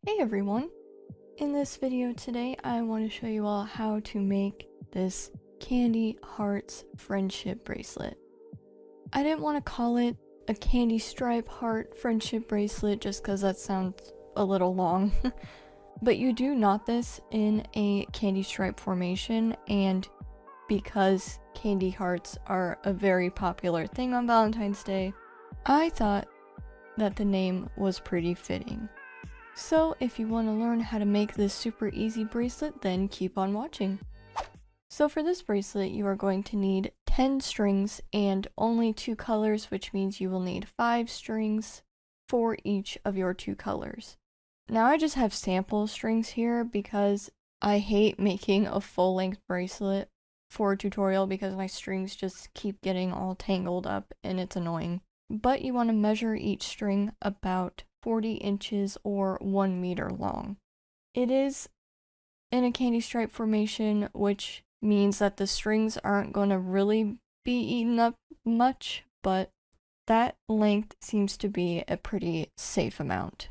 Hey everyone! In this video today, I want to show you all how to make this Candy Hearts friendship bracelet. I didn't want to call it a candy stripe heart friendship bracelet just because that sounds a little long. But you do knot this in a candy stripe formation, and because candy hearts are a very popular thing on Valentine's Day, I thought that the name was pretty fitting. So if you want to learn how to make this super easy bracelet, then keep on watching. So for this bracelet, you are going to need 10 strings and only 2 colors, which means you will need 5 strings for each of your 2 colors. Now I just have sample strings here because I hate making a full-length bracelet for a tutorial because my strings just keep getting all tangled up and it's annoying. But you want to measure each string about 40 inches or 1 meter long. It is in a candy stripe formation, which means that the strings aren't going to really be eaten up much, but that length seems to be a pretty safe amount.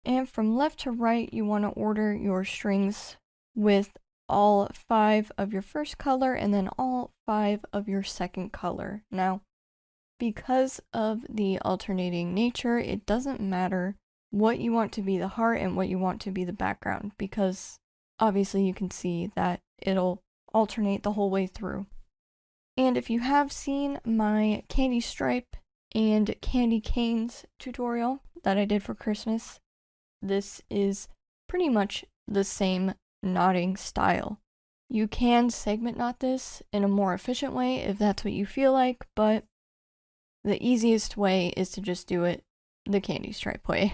And from left to right, you want to order your strings with all 5 of your first color and then all 5 of your second color. Now, because of the alternating nature, it doesn't matter what you want to be the heart and what you want to be the background, because obviously you can see that it'll alternate the whole way through. And if you have seen my candy stripe and candy canes tutorial that I did for Christmas, this is pretty much the same knotting style. You can segment knot this in a more efficient way if that's what you feel like, but the easiest way is to just do it the candy stripe way.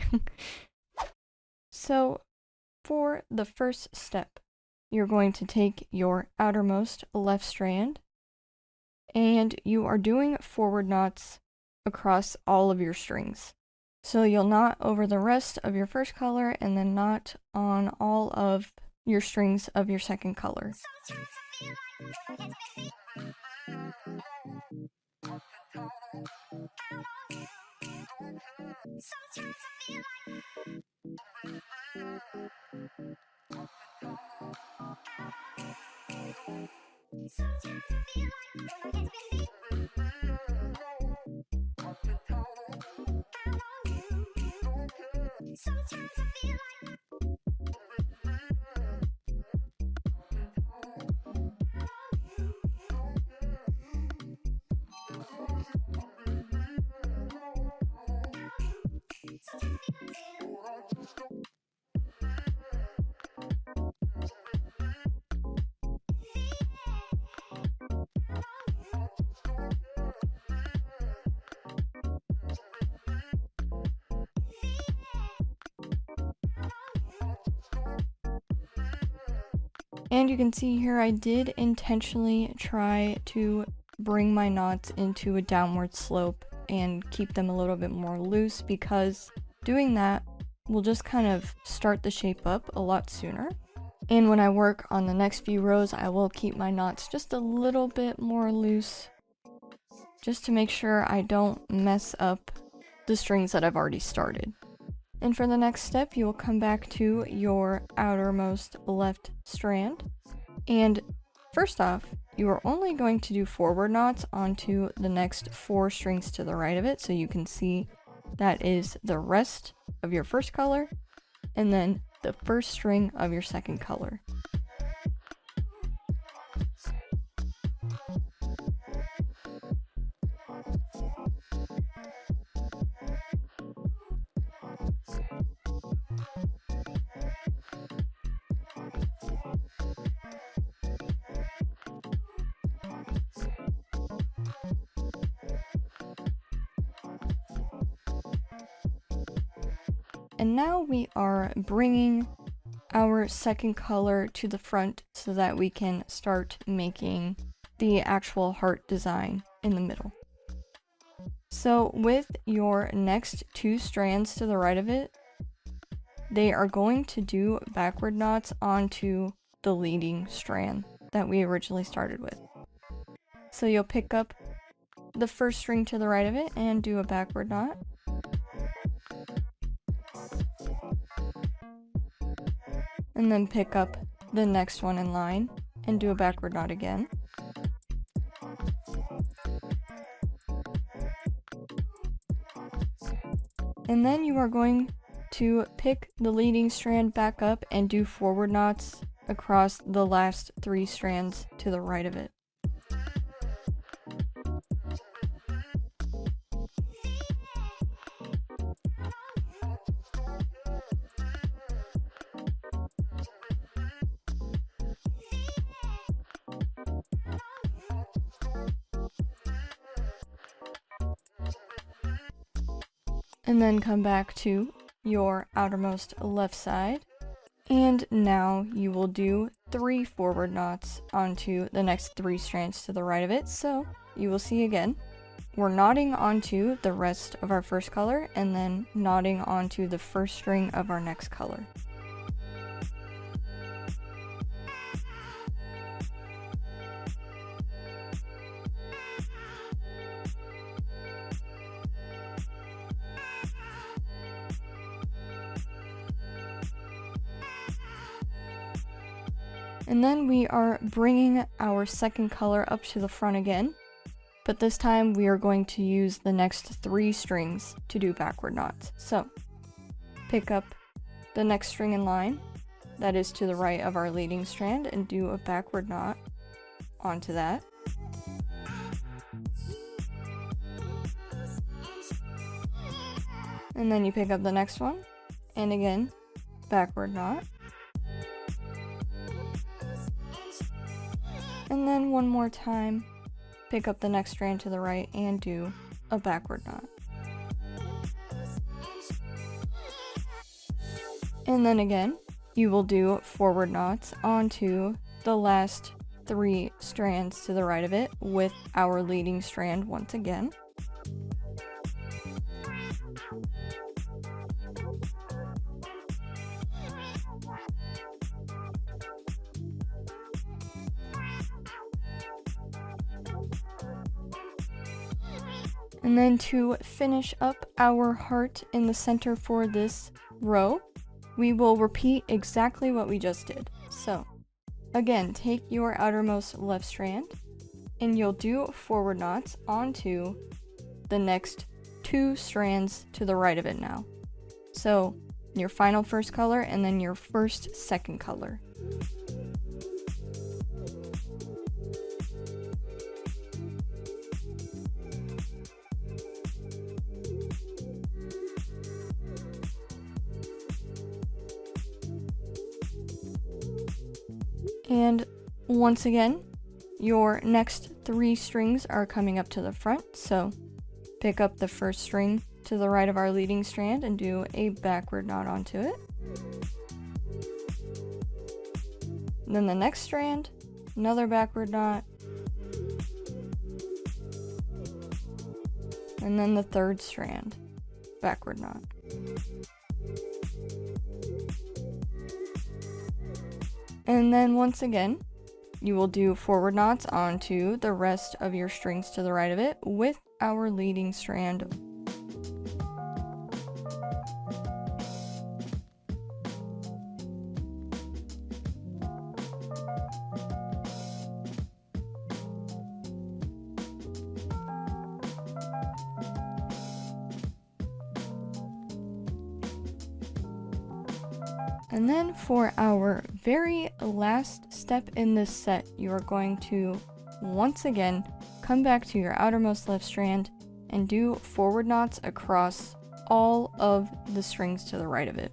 So for the first step, you're going to take your outermost left strand and you are doing forward knots across all of your strings. So you'll knot over the rest of your first color and then knot on all of your strings of your second color. And you can see here I did intentionally try to bring my knots into a downward slope and keep them a little bit more loose, because doing that will just kind of start the shape up a lot sooner. And when I work on the next few rows, I will keep my knots just a little bit more loose, just to make sure I don't mess up the strings that I've already started. And for the next step, you will come back to your outermost left strand. And first off, you are only going to do forward knots onto the next 4 strings to the right of it. So you can see that is the rest of your first color and then the first string of your second color. And now we are bringing our second color to the front so that we can start making the actual heart design in the middle. So with your next 2 strands to the right of it, they are going to do backward knots onto the leading strand that we originally started with. So you'll pick up the first string to the right of it and do a backward knot. and then pick up the next one in line and do a backward knot again. And then you are going to pick the leading strand back up and do forward knots across the last 3 strands to the right of it. And then come back to your outermost left side. And now you will do 3 forward knots onto the next 3 strands to the right of it. So you will see again, we're knotting onto the rest of our first color and then knotting onto the first string of our next color. And then we are bringing our second color up to the front again, but this time we are going to use the next 3 strings to do backward knots. So pick up the next string in line that is to the right of our leading strand and do a backward knot onto that. And then you pick up the next one and again backward knot. And then one more time, pick up the next strand to the right and do a backward knot. And then again, you will do forward knots onto the last 3 strands to the right of it with our leading strand once again. And then to finish up our heart in the center for this row, we will repeat exactly what we just did. So again, take your outermost left strand and you'll do forward knots onto the next 2 strands to the right of it now. So your final first color and then your first second color. And once again, your next 3 strings are coming up to the front, so pick up the first string to the right of our leading strand and do a backward knot onto it. And then the next strand, another backward knot, and then the third strand, backward knot. And then once again, you will do forward knots onto the rest of your strings to the right of it with our leading strand. And then for our very last step in this set, you are going to once again come back to your outermost left strand and do forward knots across all of the strings to the right of it.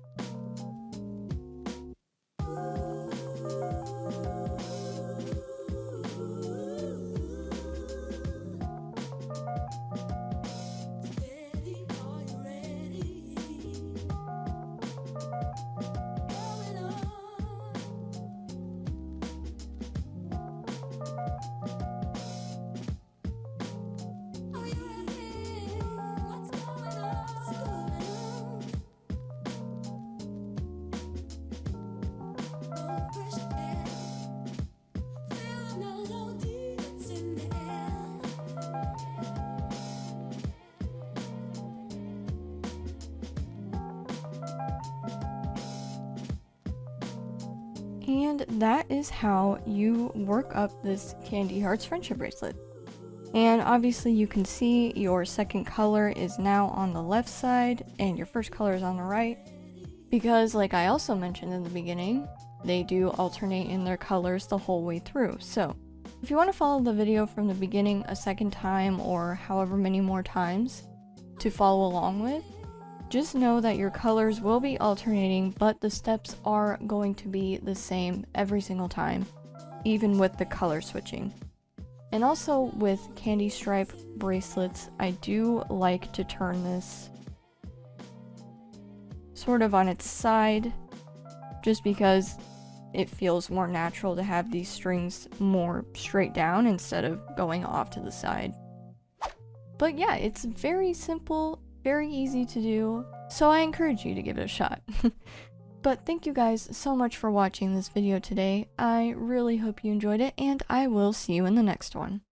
And that is how you work up this Candy Hearts friendship bracelet. And obviously you can see your second color is now on the left side and your first color is on the right. Because like I also mentioned in the beginning, they do alternate in their colors the whole way through. So if you want to follow the video from the beginning a second time or however many more times to follow along with, just know that your colors will be alternating, but the steps are going to be the same every single time, even with the color switching. And also with candy stripe bracelets, I do like to turn this sort of on its side, just because it feels more natural to have these strings more straight down instead of going off to the side. But yeah, it's very simple, very easy to do, so I encourage you to give it a shot. But thank you guys so much for watching this video today. I really hope you enjoyed it, and I will see you in the next one.